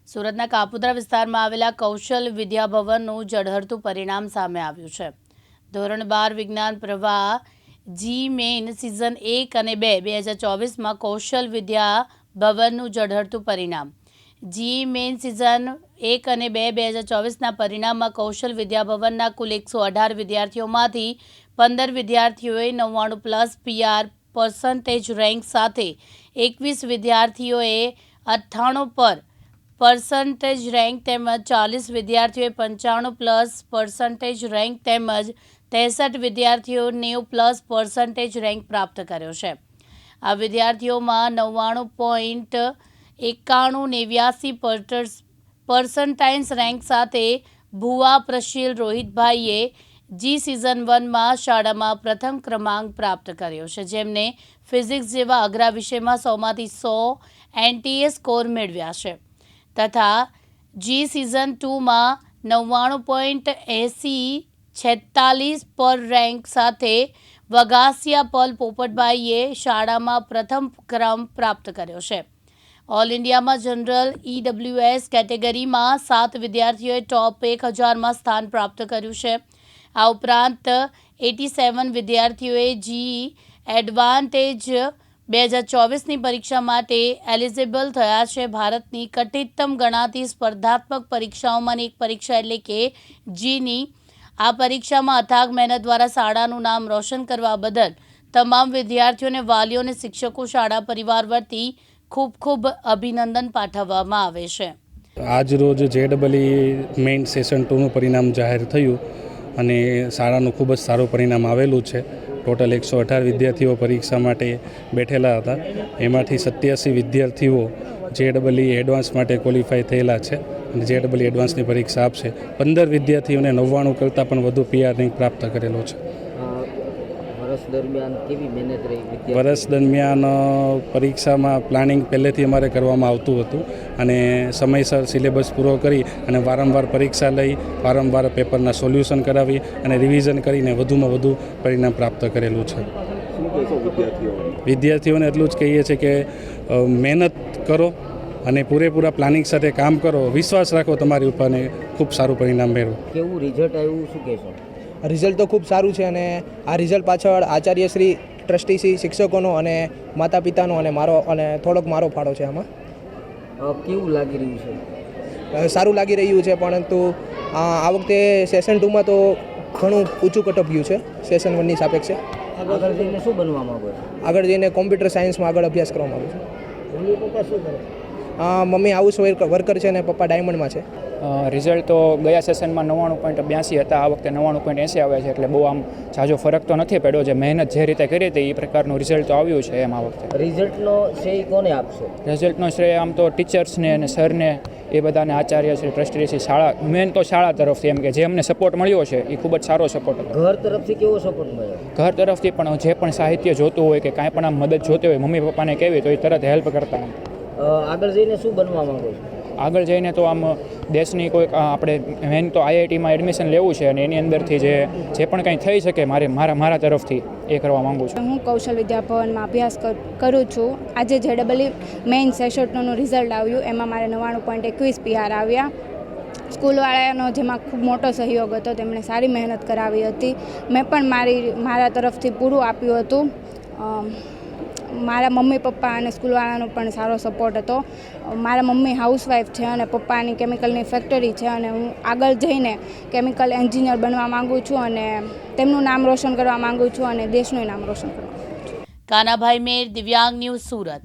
સુરતના કાપોદ્રા વિસ્તારમાં આવેલા કૌશલ વિદ્યા ભવનનું ઝળહળતું પરિણામ સામે આવ્યું છે। ધોરણ 12 વિજ્ઞાન પ્રવાહ જી મેઇન સિઝન 1 અને 2 2024માં કૌશલ વિદ્યા ભવનનું ઝળહળતું પરિણામ। જી મેઇન સિઝન 1 અને 2 2024ના પરિણામમાં કૌશલ વિદ્યા ભવનના કુલ 118 વિદ્યાર્થીઓમાંથી 15 વિદ્યાર્થીઓએ 99+ PR% રેન્ક સાથે 21 વિદ્યાર્થીઓએ 98% રેન્ક તેમજ 40 વિદ્યાર્થીઓએ 95+ રેન્ક તેમજ 63 વિદ્યાર્થીઓએ 90+ રેન્ક પ્રાપ્ત કર્યો છે। આ વિદ્યાર્થીઓમાં 99.9189% રેન્ક સાથે ભુવા પ્રશીલ રોહિતભાઈએ જી સિઝન 1માં શાળામાં પ્રથમ ક્રમાંક પ્રાપ્ત કર્યો છે, જેમને ફિઝિક્સ જેવા અઘરા વિષયમાં 100માંથી 100 NTA સ્કોર મેળવ્યા છે, તથા જી સિઝન 2માં 99.8046 પર રેન્ક સાથે વગાસિયા પલ પોપટભાઈએ શાળામાં પ્રથમ ક્રમ પ્રાપ્ત કર્યો છે। ઓલ ઇન્ડિયામાં જનરલ EWS કેટેગરીમાં 7 વિદ્યાર્થીઓએ ટોપ 1000માં સ્થાન પ્રાપ્ત કર્યું છે। આ ઉપરાંત 87 વિદ્યાર્થીઓએ જી એડવાન્ટેજ 2024ની પરીક્ષા માટે એલિજિબલ થયા છે। ભારતની કઠિનતમ ગણાતી સ્પર્ધાત્મક પરીક્ષાઓમાંની એક પરીક્ષા એટલે કે જીની આ પરીક્ષામાં અથાગ મહેનત દ્વારા શાળાનું નામ રોશન કરવા બદલ તમામ વિદ્યાર્થીઓને, વાલીઓ અને શિક્ષકો, શાળા પરિવાર વતી ખૂબ ખૂબ અભિનંદન પાઠવવામાં આવે છે। આજ રોજ JEE મેઇન સેશન 2નું પરિણામ જાહેર થયું અને શાળાનું ખૂબ જ સારું પરિણામ આવેલું છે। ટોટલ 118 વિદ્યાર્થીઓ પરીક્ષા માટે બેઠેલા હતા, એમાંથી 87 વિદ્યાર્થીઓ JEE એડવાન્સ માટે ક્વોલિફાય થયેલા છે અને JEE એડવાન્સની પરીક્ષા આપશે। 15 વિદ્યાર્થીઓને 99 કરતાં પણ વધુ PR રેન્ક પ્રાપ્ત કરેલો છે। વર્ષ દરમિયાન પરીક્ષામાં પ્લાનિંગ પહેલેથી અમારે કરવામાં આવતું હતું અને સમયસર સિલેબસ પૂરો કરી અને વારંવાર પરીક્ષા લઈ, વારંવાર પેપરના સોલ્યુશન કરાવી અને રિવિઝન કરીને વધુમાં વધુ પરિણામ પ્રાપ્ત કરેલું છે। વિદ્યાર્થીઓને એટલું જ કહીએ છીએ કે મહેનત કરો અને પૂરેપૂરા પ્લાનિંગ સાથે કામ કરો, વિશ્વાસ રાખો તમારી ઉપર અને ખૂબ સારું પરિણામ મેળવો। કેવું રિઝલ્ટ આવ્યું, શું કહેશો? રિઝલ્ટ તો ખૂબ સારું છે અને આ રિઝલ્ટ પાછળ આચાર્યશ્રી, ટ્રસ્ટીશ્રી, શિક્ષકોનો અને માતા પિતાનો અને થોડોક મારો ફાળો છે આમાં। કેવું લાગી રહ્યું છે? સારું લાગી રહ્યું છે, પરંતુ આ વખતે સેશન 2માં તો ઘણું ઊંચું કટઅપ ગયું છે સેશન 1ની સાપેક્ષે। આગળ જઈને શું બનવા માંગો છો? આગળ જઈને કોમ્પ્યુટર સાયન્સમાં આગળ અભ્યાસ કરવા માગું છું। મમ્મી પપ્પા શું કરે? મમ્મી હાઉસ વર્કર છે અને પપ્પા ડાયમંડમાં છે। રિઝલ્ટ તો ગયા સેશનમાં 99.82 હતા, આ વખતે 99.80 આવ્યા છે, એટલે બહુ આમ ઝાઝો ફરક તો નથી પડ્યો। જે મહેનત જે રીતે કરી હતી એ પ્રકારનું રિઝલ્ટ તો આવ્યું છે એમ આ વખતે। રિઝલ્ટનો શ્રેય કોને આપશો? રિઝલ્ટનો શ્રેય આમ તો ટીચર્સને અને સરને, એ બધાને, આચાર્યશ્રી, ટ્રસ્ટીશ્રી, શાળા, મેન તો શાળા તરફથી, એમ કે જે અમને સપોર્ટ મળ્યો છે એ ખૂબ જ સારો સપોર્ટ હતો। ઘર તરફથી કેવો સપોર્ટ મળ્યો? ઘર તરફથી પણ જે પણ સાહિત્ય જોતું હોય કે કાંઈ પણ આમ મદદ જોતી હોય, મમ્મી પપ્પાને કહેવી તો એ તરત હેલ્પ કરતા। આગળ જઈને શું બનવા માંગો છો? આગળ જઈને તો આમ દેશની કોઈક આપણે મેન તો IITમાં એડમિશન લેવું છે અને એની અંદરથી જે પણ કંઈ થઈ શકે મારા તરફથી એ કરવા માગું છું। હું કૌશલ વિદ્યા ભવનમાં અભ્યાસ કરું છું। આજે JEE મેઇન સેશન 2નું રિઝલ્ટ આવ્યું, એમાં મારે 99.21 PR આવ્યા। સ્કૂલવાળાનો જેમાં ખૂબ મોટો સહયોગ હતો, તેમણે સારી મહેનત કરાવી હતી। મેં પણ મારા તરફથી પૂરું આપ્યું હતું। મારા મમ્મી પપ્પા અને સ્કૂલવાળાનો પણ સારો સપોર્ટ હતો। મારા મમ્મી હાઉસવાઈફ છે અને પપ્પાની કેમિકલની ફેક્ટરી છે અને હું આગળ જઈને કેમિકલ એન્જિનિયર બનવા માગું છું અને તેમનું નામ રોશન કરવા માગું છું અને દેશનું નામ રોશન કરવા માગું છું। કાનાભાઈ મેર, દિવ્યાંગ ન્યૂઝ, સુરત।